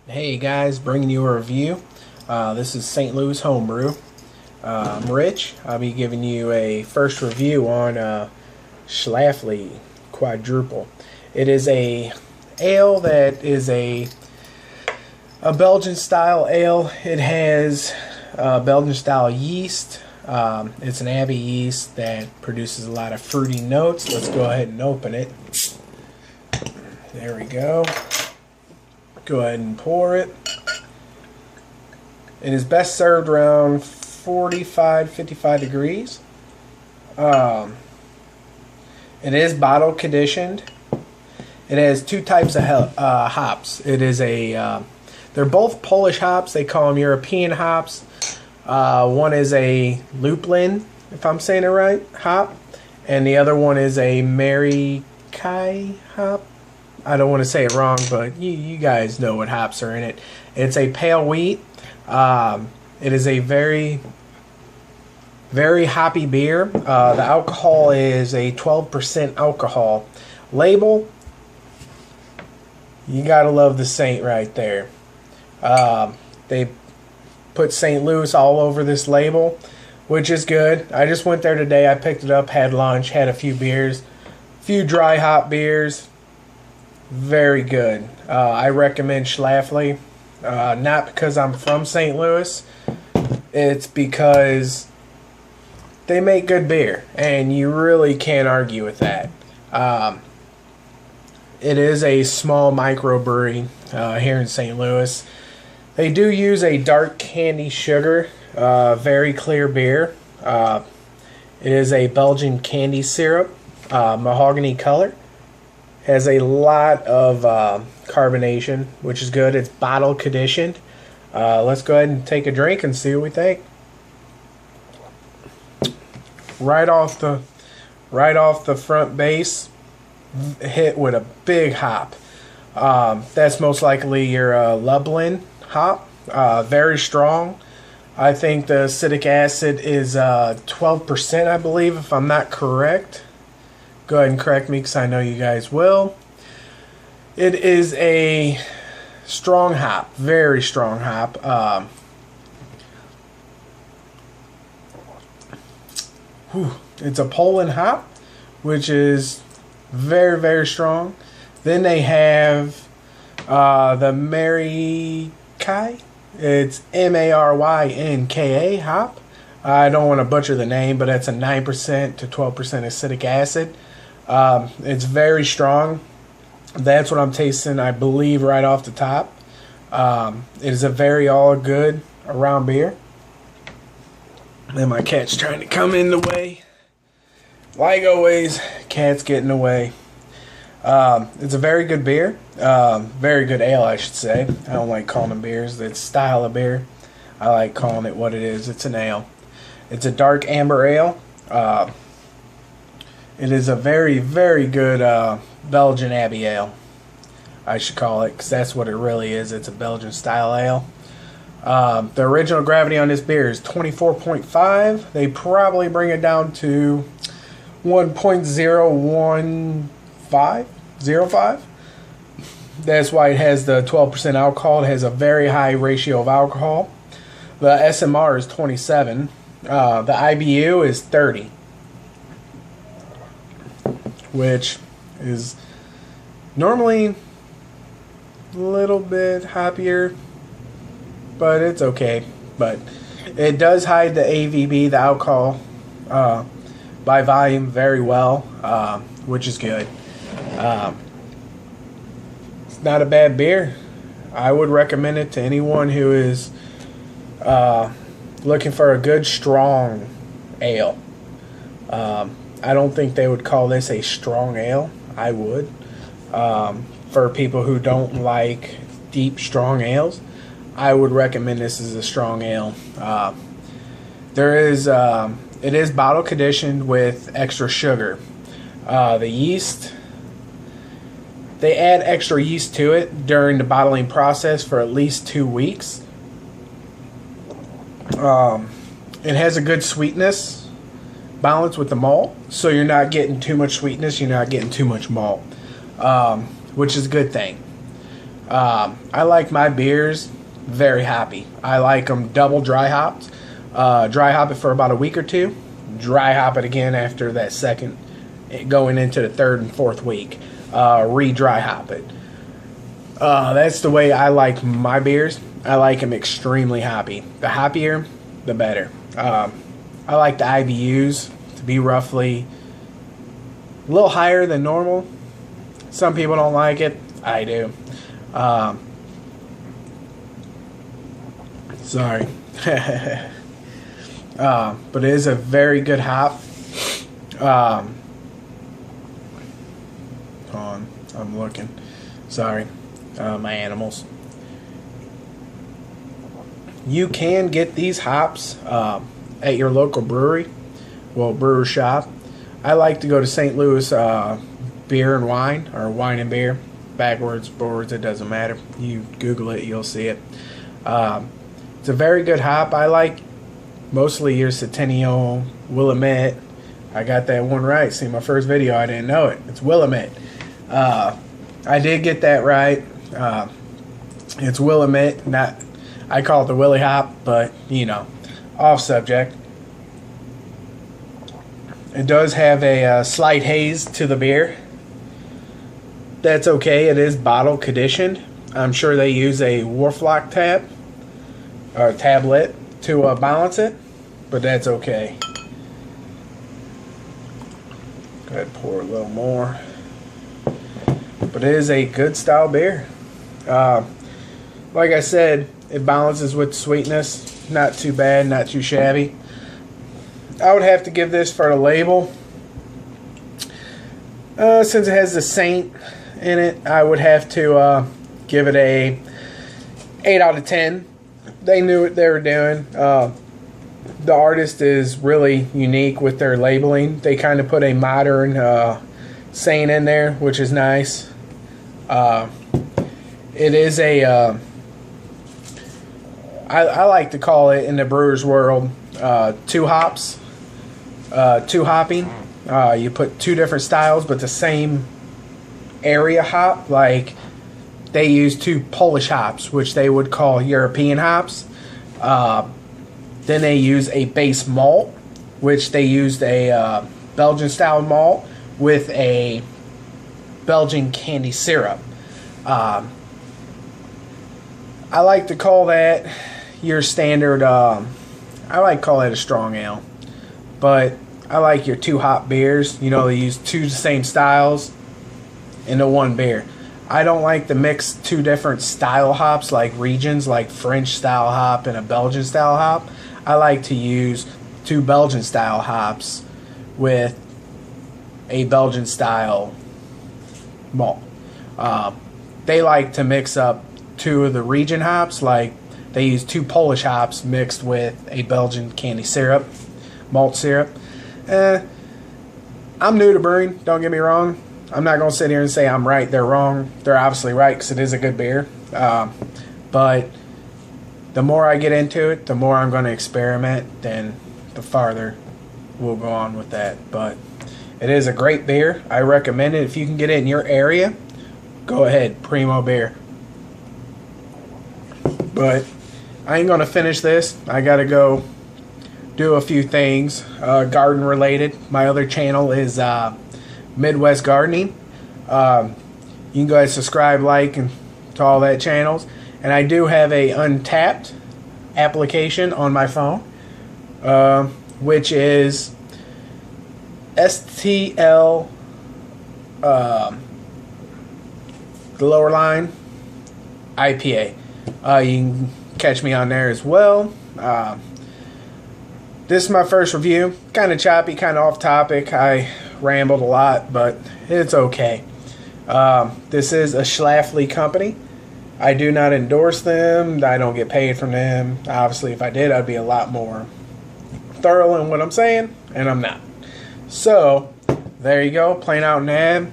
Hey guys, bringing you a review. This is St. Louis Homebrew. I'm Rich. I'll be giving you a first review on Schlafly Quadruple. It is a ale that is a Belgian style ale. It has Belgian style yeast. It's an Abbey yeast that produces a lot of fruity notes. Let's go ahead and open it. There we go. Go ahead and pour it. It is best served around 45-55 degrees. It is bottle conditioned. It has two types of hops. It is a they're both Polish hops. They call them European hops. One is a lupulin, if I'm saying it right, hop, and the other one is a Mary Kai hop. I don't want to say it wrong, but you guys know what hops are in it. It's a pale wheat. It is a very, very hoppy beer. The alcohol is a 12% alcohol. Label, you gotta love the Saint right there. They put St. Louis all over this label, which is good. I just went there today. I picked it up, had lunch, had a few beers, a few dry hop beers. Very good. I recommend Schlafly. Not because I'm from St. Louis. It's because they make good beer, and you really can't argue with that. It is a small microbrewery here in St. Louis. They do use a dark candy sugar, very clear beer. It is a Belgian candy syrup, mahogany color. Has a lot of carbonation, which is good. It's bottle conditioned. Let's go ahead and take a drink and see what we think. Right off the front base, hit with a big hop. That's most likely your lupulin hop. Very strong. I think the acetic acid is 12%, I believe, if I'm not correct. Go ahead and correct me because I know you guys will. It is a strong hop, very strong hop. It's a Poland hop, which is very, very strong. Then they have the Mary Kai. It's Marynka hop. I don't want to butcher the name, but that's a 9% to 12% acetic acid. It's very strong. That's what I'm tasting, I believe, right off the top. It is a very all good around beer. And my cat's trying to come in the way. Like always, cats get in the way. It's a very good beer. Very good ale, I should say. I don't like calling them beers. It's style of beer. I like calling it what it is. It's an ale. It's a dark amber ale. It is a very, very good Belgian Abbey ale, I should call it, because that's what it really is. It's a Belgian style ale. The original gravity on this beer is 24.5. They probably bring it down to 1.01505. That's why it has the 12% alcohol. It has a very high ratio of alcohol. The SMR is 27. The IBU is 30. Which is normally a little bit hoppier, but it's okay. But it does hide the AVB, the alcohol, by volume very well, which is good. It's not a bad beer. I would recommend it to anyone who is looking for a good, strong ale. I don't think they would call this a strong ale. I would. For people who don't like deep, strong ales, I would recommend this as a strong ale. It is bottle conditioned with extra sugar. The yeast, they add extra yeast to it during the bottling process for at least 2 weeks. It has a good sweetness balance with the malt, so you're not getting too much sweetness, you're not getting too much malt, which is a good thing. I like my beers very hoppy. I like them double dry hopped. Dry hop it for about a week or two. Dry hop it again after that second, going into the third and fourth week. Re-dry hop it. That's the way I like my beers. I like them extremely hoppy. The hoppier, the better. I like the IBUs to be roughly a little higher than normal. Some people don't like it. I do. Sorry. But it is a very good hop. Hold on, I'm looking. Sorry, my animals. You can get these hops at your local brewery, well, brewer shop. I like to go to St. Louis Beer and Wine, or Wine and Beer, backwards, forwards, it doesn't matter. You Google it, you'll see it. It's a very good hop. I like mostly your Centennial, Willamette. I got that one right. See my first video, I didn't know it. It's Willamette. I did get that right. It's Willamette, not, I call it the Willie Hop, but you know, off subject. It does have a slight haze to the beer. That's okay. It is bottle conditioned. I'm sure they use a Warflock tab or tablet to balance it, but that's okay. Go ahead and pour a little more. But it is a good style beer. Like I said, it balances with sweetness. Not too bad, not too shabby. I would have to give this for the label. Since it has the Saint in it, I would have to give it a 8 out of 10. They knew what they were doing. The artist is really unique with their labeling. They kind of put a modern Saint in there, which is nice. It is a I like to call it in the brewer's world two hops, two hopping. You put two different styles but the same area hop. Like they use two Polish hops, which they would call European hops. Then they use a base malt, which they used a Belgian style malt with a Belgian candy syrup. I like to call that your standard, I like to call that a strong ale. But I like your two hop beers. You know, they use two same styles into one beer. I don't like to mix two different style hops like regions, like French style hop and a Belgian style hop. I like to use two Belgian style hops with a Belgian style malt. They like to mix up two of the region hops, like they use two Polish hops mixed with a Belgian candy syrup, malt syrup. I'm new to brewing, don't get me wrong. I'm not going to sit here and say I'm right, they're wrong. They're obviously right because it is a good beer. But the more I get into it, the more I'm going to experiment, then the farther we'll go on with that. But it is a great beer. I recommend it. If you can get it in your area, go ahead, primo beer. But I ain't going to finish this. I got to go do a few things garden related. My other channel is Midwest Gardening. You can go ahead and subscribe, like, and to all that channels. And I do have a Untapped application on my phone, which is STL, the lower line, IPA. You can catch me on there as well. This is my first review. Kind of choppy, kind of off topic. I rambled a lot, but it's okay. This is a Schlafly company. I do not endorse them. I don't get paid from them. Obviously, if I did, I'd be a lot more thorough in what I'm saying, and I'm not. So, there you go. Plain out and ad.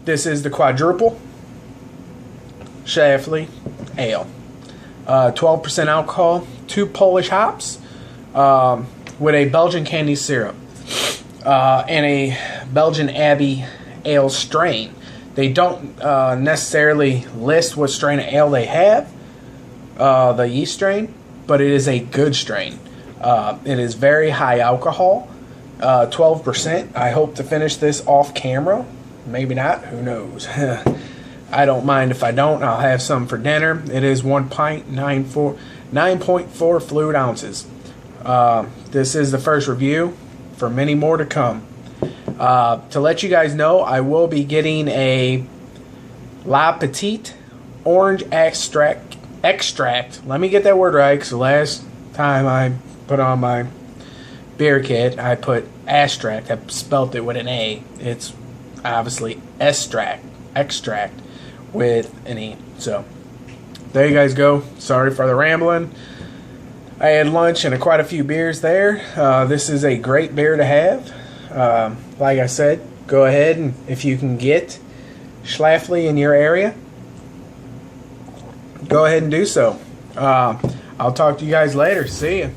This is the Quadruple Schlafly Ale. 12% alcohol, 2 Polish hops, with a Belgian candy syrup, and a Belgian Abbey ale strain. They don't necessarily list what strain of ale they have, the yeast strain, but it is a good strain. It is very high alcohol, 12%. I hope to finish this off camera. Maybe not, who knows. I don't mind if I don't. I'll have some for dinner. It is 1 pint, 9.4 fluid ounces. This is the first review, for many more to come. To let you guys know, I will be getting a La Petite orange extract. Let me get that word right, because the last time I put on my beer kit, I put extract. I spelt it with an A. It's obviously extract with an E. So there you guys go. Sorry for the rambling. I had lunch and quite a few beers there. This is a great beer to have. Like I said, go ahead and if you can get Schlafly in your area, go ahead and do so. I'll talk to you guys later. See ya.